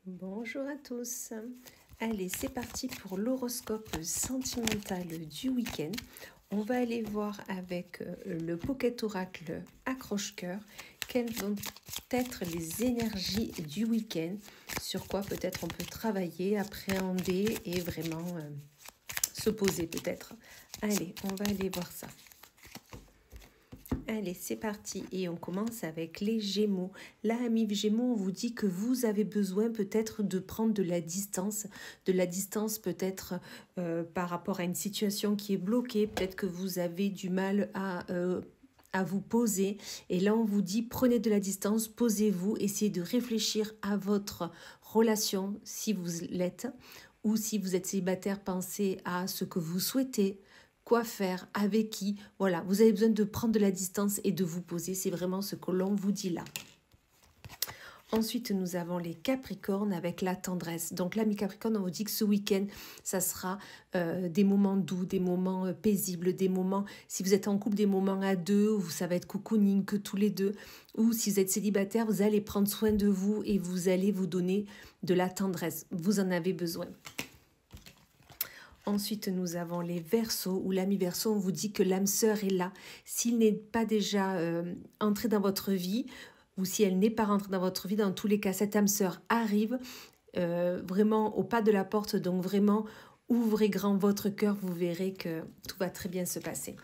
Bonjour à tous. Allez, c'est parti pour l'horoscope sentimental du week-end. On va aller voir avec le Pocket Oracle accroche-cœur quelles vont être les énergies du week-end, sur quoi peut-être on peut travailler, appréhender et vraiment se poser peut-être. Allez, on va aller voir ça. Allez, c'est parti et on commence avec les Gémeaux. Là, amis Gémeaux, on vous dit que vous avez besoin peut-être de prendre de la distance peut-être par rapport à une situation qui est bloquée, peut-être que vous avez du mal à vous poser. Et là, on vous dit, prenez de la distance, posez-vous, essayez de réfléchir à votre relation si vous l'êtes, ou si vous êtes célibataire, pensez à ce que vous souhaitez, quoi faire, avec qui. Voilà, vous avez besoin de prendre de la distance et de vous poser. C'est vraiment ce que l'on vous dit là. Ensuite, nous avons les Capricornes avec la tendresse. Donc là, mes Capricornes, on vous dit que ce week-end, ça sera des moments doux, des moments paisibles, des moments, si vous êtes en couple, des moments à deux, où ça va être cocooning, que tous les deux. Ou si vous êtes célibataire, vous allez prendre soin de vous et vous allez vous donner de la tendresse. Vous en avez besoin. Ensuite, nous avons les Verseaux, où l'ami Verseau, on vous dit que l'âme sœur est là. S'il n'est pas déjà entré dans votre vie, ou si elle n'est pas rentrée dans votre vie, dans tous les cas, cette âme sœur arrive vraiment au pas de la porte. Donc vraiment, ouvrez grand votre cœur, vous verrez que tout va très bien se passer.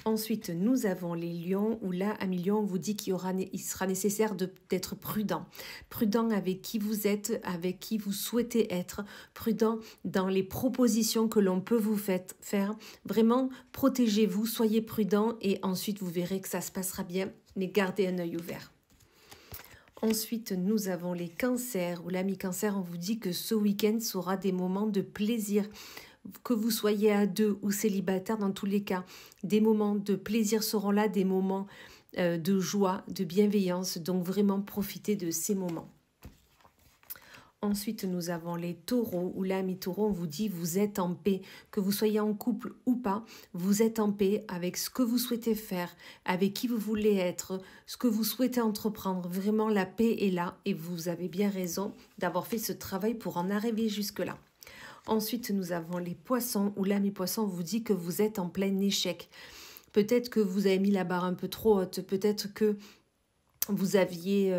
Ensuite, nous avons les lions, où là, ami lion, on vous dit qu'il sera nécessaire d'être prudent. Prudent avec qui vous êtes, avec qui vous souhaitez être. Prudent dans les propositions que l'on peut vous faire. Vraiment, protégez-vous, soyez prudent et ensuite, vous verrez que ça se passera bien. Mais gardez un œil ouvert. Ensuite, nous avons les cancers, où l'ami cancer, on vous dit que ce week-end sera des moments de plaisir. Que vous soyez à deux ou célibataire, dans tous les cas, des moments de plaisir seront là, des moments de joie, de bienveillance. Donc vraiment profitez de ces moments. Ensuite, nous avons les taureaux, où là, mes taureaux, on vous dit vous êtes en paix. Que vous soyez en couple ou pas, vous êtes en paix avec ce que vous souhaitez faire, avec qui vous voulez être, ce que vous souhaitez entreprendre. Vraiment, la paix est là et vous avez bien raison d'avoir fait ce travail pour en arriver jusque-là. Ensuite, nous avons les poissons, où là, mes poissons, vous dit que vous êtes en plein échec. Peut-être que vous avez mis la barre un peu trop haute, peut-être que vous aviez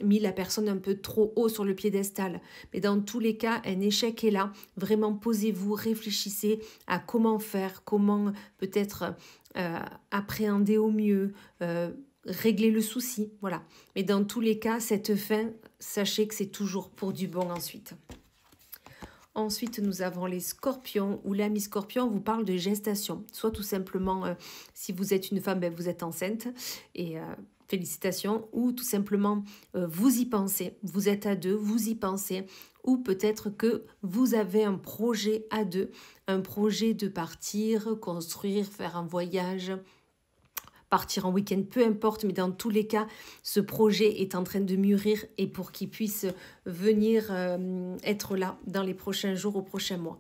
mis la personne un peu trop haut sur le piédestal. Mais dans tous les cas, un échec est là. Vraiment, posez-vous, réfléchissez à comment faire, comment peut-être appréhender au mieux, régler le souci. Voilà. Mais dans tous les cas, cette fin, sachez que c'est toujours pour du bon ensuite. Ensuite, nous avons les scorpions, où l'ami scorpion vous parle de gestation. Soit tout simplement, si vous êtes une femme, vous êtes enceinte, et félicitations. Ou tout simplement, vous y pensez. Vous êtes à deux, vous y pensez. Ou peut-être que vous avez un projet à deux, un projet de partir, construire, faire un voyage, partir en week-end, peu importe, mais dans tous les cas, ce projet est en train de mûrir et pour qu'il puisse venir être là dans les prochains jours, aux prochains mois.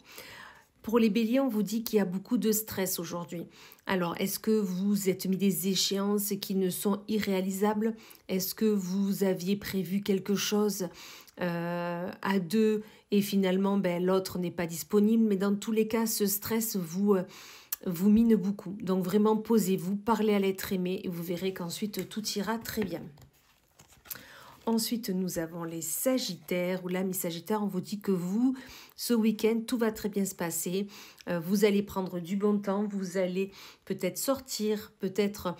Pour les béliers, on vous dit qu'il y a beaucoup de stress aujourd'hui. Alors, est-ce que vous êtes mis des échéances qui ne sont irréalisables? Est-ce que vous aviez prévu quelque chose à deux et finalement l'autre n'est pas disponible? Mais dans tous les cas, ce stress vous mine beaucoup. Donc vraiment, posez-vous, parlez à l'être aimé et vous verrez qu'ensuite tout ira très bien. Ensuite, nous avons les Sagittaires, où l'ami Sagittaire, on vous dit que vous, ce week-end, tout va très bien se passer. Vous allez prendre du bon temps, vous allez peut-être sortir, peut-être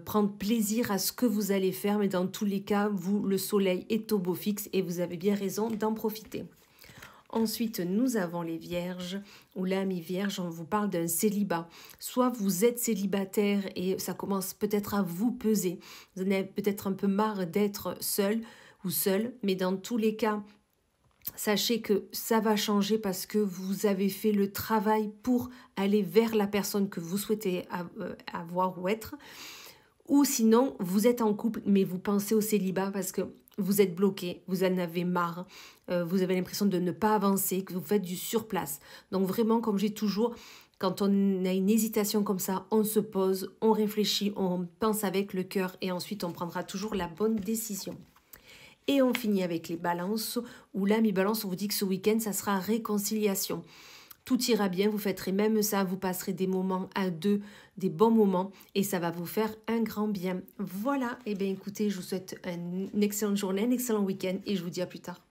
prendre plaisir à ce que vous allez faire, mais dans tous les cas, vous, le soleil est au beau fixe et vous avez bien raison d'en profiter. Ensuite, nous avons les Vierges, où l'ami Vierge, on vous parle d'un célibat. Soit vous êtes célibataire et ça commence peut-être à vous peser. Vous en avez peut-être un peu marre d'être seul ou seule, mais dans tous les cas, sachez que ça va changer parce que vous avez fait le travail pour aller vers la personne que vous souhaitez avoir ou être. Ou sinon, vous êtes en couple, mais vous pensez au célibat parce que vous êtes bloqué, vous en avez marre, vous avez l'impression de ne pas avancer, que vous faites du surplace. Donc vraiment, comme j'ai toujours, quand on a une hésitation comme ça, on se pose, on réfléchit, on pense avec le cœur et ensuite on prendra toujours la bonne décision. Et on finit avec les balances, où là, mes balances, on vous dit que ce week-end, ça sera réconciliation. Tout ira bien, vous fêterez même ça, vous passerez des moments à deux, des bons moments, et ça va vous faire un grand bien. Voilà, et bien écoutez, je vous souhaite une excellente journée, un excellent week-end, et je vous dis à plus tard.